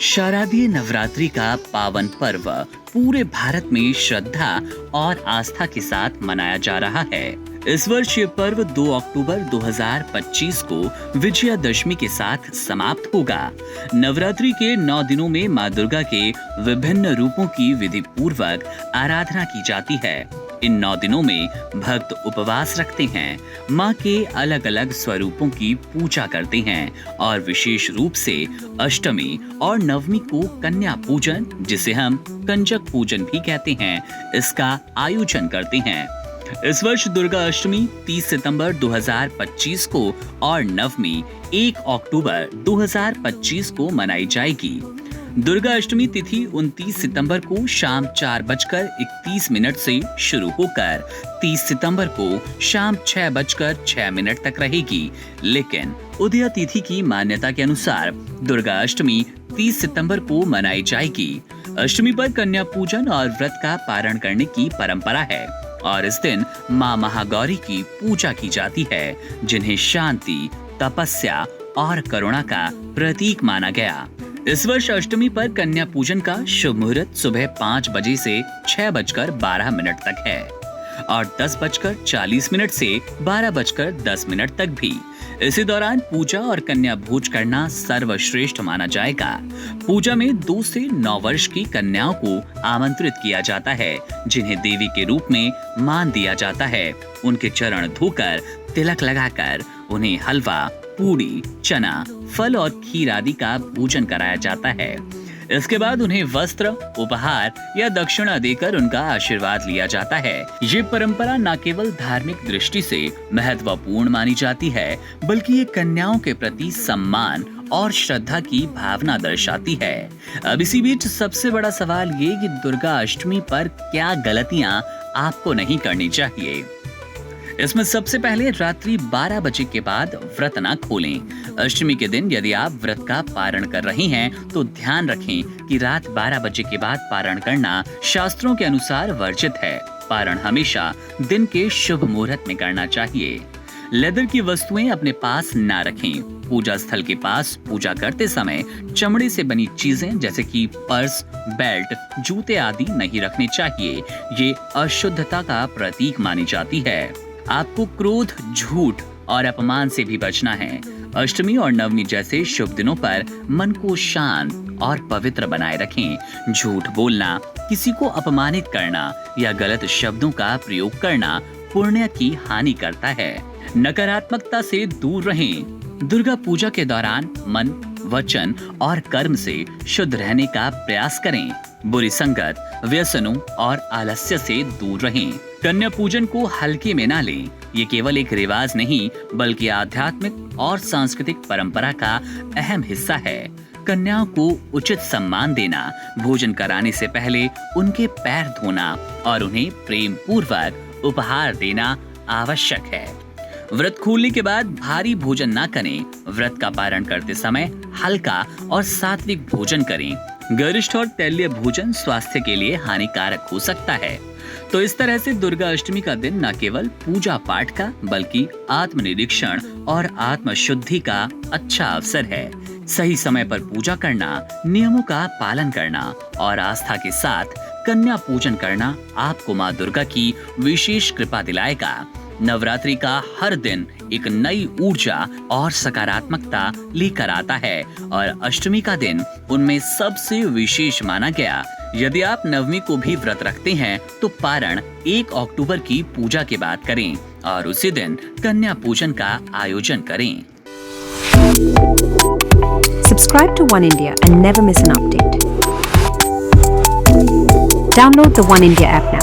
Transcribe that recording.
शारदीय नवरात्रि का पावन पर्व पूरे भारत में श्रद्धा और आस्था के साथ मनाया जा रहा है। इस वर्ष ये पर्व 2 अक्टूबर 2025 को विजयादशमी के साथ समाप्त होगा। नवरात्रि के 9 दिनों में मां दुर्गा के विभिन्न रूपों की विधि पूर्वक आराधना की जाती है। इन 9 दिनों में भक्त उपवास रखते हैं, मां के अलग अलग स्वरूपों की पूजा करते हैं और विशेष रूप से अष्टमी और नवमी को कन्या पूजन, जिसे हम कंजक पूजन भी कहते हैं, इसका आयोजन करते हैं। इस वर्ष दुर्गा अष्टमी 30 सितंबर 2025 को और नवमी 1 अक्टूबर 2025 को मनाई जाएगी। दुर्गा अष्टमी तिथि 29 सितंबर को शाम 4:31 से शुरू होकर 30 सितंबर को शाम 6:06 तक रहेगी। लेकिन उदया तिथि की मान्यता के अनुसार दुर्गा अष्टमी 30 सितंबर को मनाई जाएगी। अष्टमी पर कन्या पूजन और व्रत का पारण करने की परंपरा है और इस दिन मां महागौरी की पूजा की जाती है, जिन्हें शांति, तपस्या और करुणा का प्रतीक माना गया। इस वर्ष अष्टमी पर कन्या पूजन का शुभ मुहूर्त सुबह 5 बजे से 6:12 तक है और 10:40 से 12:10 तक भी। इसी दौरान पूजा और कन्या भोज करना सर्वश्रेष्ठ माना जाएगा। पूजा में 2 से 9 वर्ष की कन्याओं को आमंत्रित किया जाता है, जिन्हें देवी के रूप में मान दिया जाता है। उनके चरण धोकर, तिलक लगाकर उन्हें हलवा, पूरी, चना, फल और खीर आदि का पूजन कराया जाता है। इसके बाद उन्हें वस्त्र, उपहार या दक्षिणा देकर उनका आशीर्वाद लिया जाता है। ये परंपरा न केवल धार्मिक दृष्टि से महत्वपूर्ण मानी जाती है, बल्कि ये कन्याओं के प्रति सम्मान और श्रद्धा की भावना दर्शाती है। अब इसी बीच सबसे बड़ा सवाल ये कि दुर्गा अष्टमी पर क्या गलतियां आपको नहीं करनी चाहिए। इसमें सबसे पहले रात्रि 12 बजे के बाद व्रत न खोलें। अष्टमी के दिन यदि आप व्रत का पारण कर रहे हैं तो ध्यान रखें कि रात 12 बजे के बाद पारण करना शास्त्रों के अनुसार वर्जित है। पारण हमेशा दिन के शुभ मुहूर्त में करना चाहिए। लेदर की वस्तुएं अपने पास ना रखें। पूजा स्थल के पास पूजा करते समय चमड़े से बनी चीजें जैसे कि पर्स, बेल्ट, जूते आदि नहीं रखने चाहिए। ये अशुद्धता का प्रतीक मानी जाती है। आपको क्रोध, झूठ और अपमान से भी बचना है। अष्टमी और नवमी जैसे शुभ दिनों पर मन को शांत और पवित्र बनाए रखें। झूठ बोलना, किसी को अपमानित करना या गलत शब्दों का प्रयोग करना पुण्य की हानि करता है। नकारात्मकता से दूर रहें। दुर्गा पूजा के दौरान मन, वचन और कर्म से शुद्ध रहने का प्रयास करें। बुरी संगत, व्यसनों और आलस्य से दूर रहें। कन्या पूजन को हल्के में ना लें। ये केवल एक रिवाज नहीं, बल्कि आध्यात्मिक और सांस्कृतिक परंपरा का अहम हिस्सा है। कन्याओं को उचित सम्मान देना, भोजन कराने से पहले उनके पैर धोना और उन्हें प्रेम पूर्वक उपहार देना आवश्यक है। व्रत खोलने के बाद भारी भोजन ना करें। व्रत का पारण करते समय हल्का और सात्विक भोजन करें। गरिष्ठ और तैलीय भोजन स्वास्थ्य के लिए हानिकारक हो सकता है। तो इस तरह से दुर्गा अष्टमी का दिन न केवल पूजा पाठ का, बल्कि आत्मनिरीक्षण और आत्मशुद्धि का अच्छा अवसर है। सही समय पर पूजा करना, नियमों का पालन करना और आस्था के साथ कन्या पूजन करना आपको मां दुर्गा की विशेष कृपा दिलाएगा। नवरात्रि का हर दिन एक नई ऊर्जा और सकारात्मकता लेकर आता है और अष्टमी का दिन उनमें सबसे विशेष माना गया। यदि आप नवमी को भी व्रत रखते हैं तो पारण 1 अक्टूबर की पूजा के बाद करें और उसी दिन कन्या पूजन का आयोजन करें। Subscribe to One India and never miss an update. Download the One India app now.